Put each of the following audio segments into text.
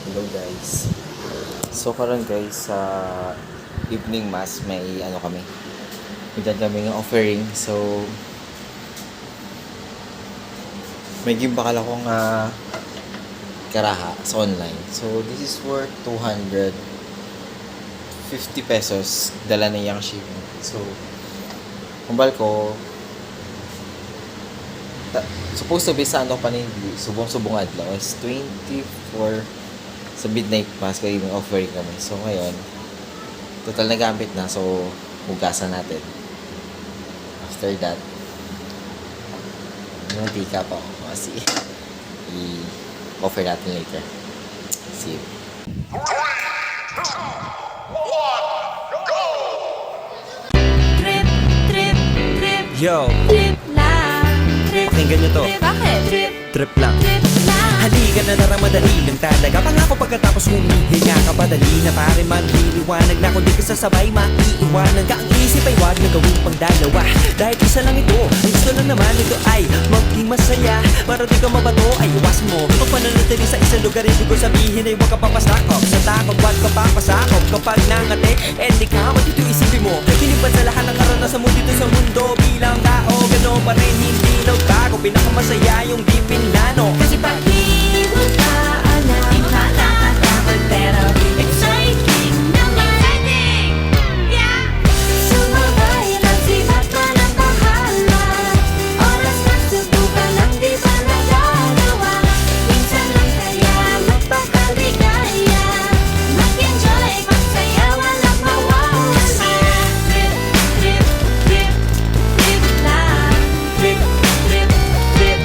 Hello guys. So karon guys sa evening mass may kami. May kami ng offering. So may gimbakal akong karaha sa online. So this is worth 250 pesos. Dala na yung shipping. So kumbal ko supposed to be sa subong adlaw is 24 sa midnight mass kaya yung offering kami. So ngayon total nagamit na, so hugasan natin. After that tika pa ako kasi i-offer natin later. See you. 3, 2, 1, go! Trip, trip, trip, Yo, trip lang. Trip, pakinggan nyo to. trip, bakit? Trip, Trip lang. trip lang. Halika na naramadali lang talaga. Pangako pagkatapos humihinga ka padali na pare magliliwanag na kung di ka sasabay maiiwanan ka. Ang isip ay wag na gawin pang dalawa. Dahil isa lang ito, ang gusto lang naman ito ay maging masaya. Para di ka mabato ay iwasan mo kung pananatili sa isang lugar. Ibig ko sabihin ay huwag ka papasakop sa takot, wag ka papasakop. Kapag nangate, di ka matito isipin mo. Kinipan sa lahat ng karanasan mo dito sa mundo. Bilang tao, gano'n pa rin hindi nagbago. Pinakamasaya yung di pinlano. Kasi pag di mo ka alam, di nakakatakot pero exciting naman. Exciting! Yeah! Sumabay lang si Batman ang bahala. Oras na subukan lang di ba nagagawa. Minsan lang kaya magpakaligaya. Mag-enjoy, magsaya, walang mawawala. Trip, trip, trip, trip lang. Trip, trip, trip,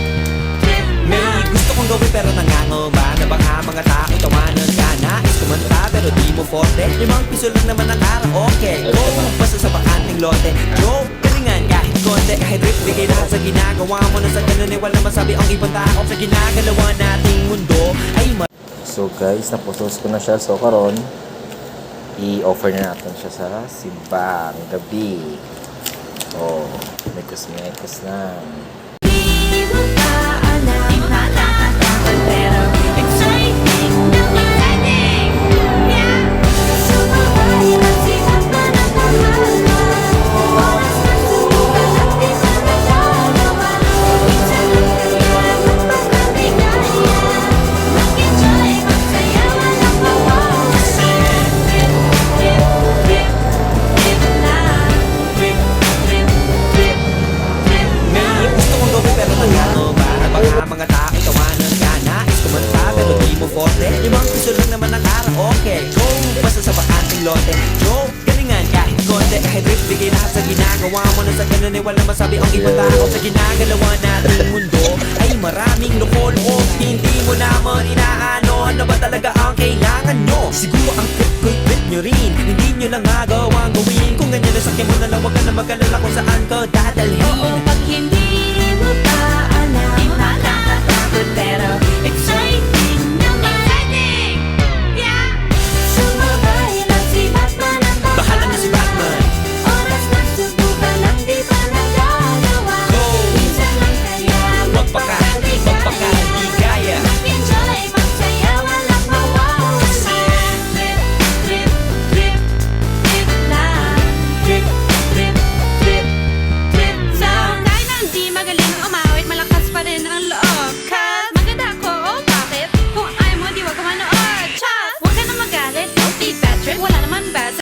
trip May lang. gusto kong gawin pero nangangamba na baka mga tao tawanan ka. Nais kumanta pero di mo forte. 5 piso lang naman ang karaoke. Go, basta sa bakanting lote. Go, galingan kahit konti. Kahit rip, bigay lahat sa ginagawa mo. Na sa ganun ay walang masabi ang ibang tao. Sa ginagalawa nating mundo ay So guys, napost ko na siya. So karon i-offer na natin siya sa simbang gabi. Oh, may kusmekos na. Di mo ka alam, di nakakatakot pero exciting naman. Exciting! Yeah! Sumabay lang si Batman ang bahala. Oras na subukan lang di ba nagagawa. Minsan lang kaya magpakaligaya. Mag-enjoy, magsaya, walang mawawala. Trip, trip, trip, trip lang. Trip, trip, trip, trip lang. may gusto kong gawin pero nangangamba na baka mga tao tawanan ka. Nais kumanta pero di mo forte. 5 piso lang naman ang karaoke. Go, basta sa bakanting lote. Go, galingan kahit konti. Kahit rip, bigay lahat sa ginagawa mo. Na sa ganun ay walang masabi ang ibang tao. Sa ginagalawa nating mundo ay maraming loko-loko. Hindi mo naman inaano ano ba talaga ang kailangan nyo. Siguro ang trip ko'y trip nyo rin. Hindi nyo lang magawang gawin. Kung ganyan na sakyan mo na lang, wag ka na mag-alala kung saan ka dadalhin. Oo, pag hindi mo pa alam, di nakakatakot pero exciting naman. Exciting! Yeah! Sumabay lang si Batman ang Bahala na si Batman. Oras na subukan lang di ba nagagawa. Go! Minsan lang kaya Magpakaligaya. Mag-enjoy, magsaya, walang mawawala. Trip, trip, trip, trip lang. Trip, Trip, trip, trip lang. Kahit na hindi magaling umawit, malakas pa rin ang loob. Cause maganda ako, oh bakit? Kung ayaw mo, di wag ka manood. Chas! Huwag ka na magalit, don't be bad trip. Wala naman bad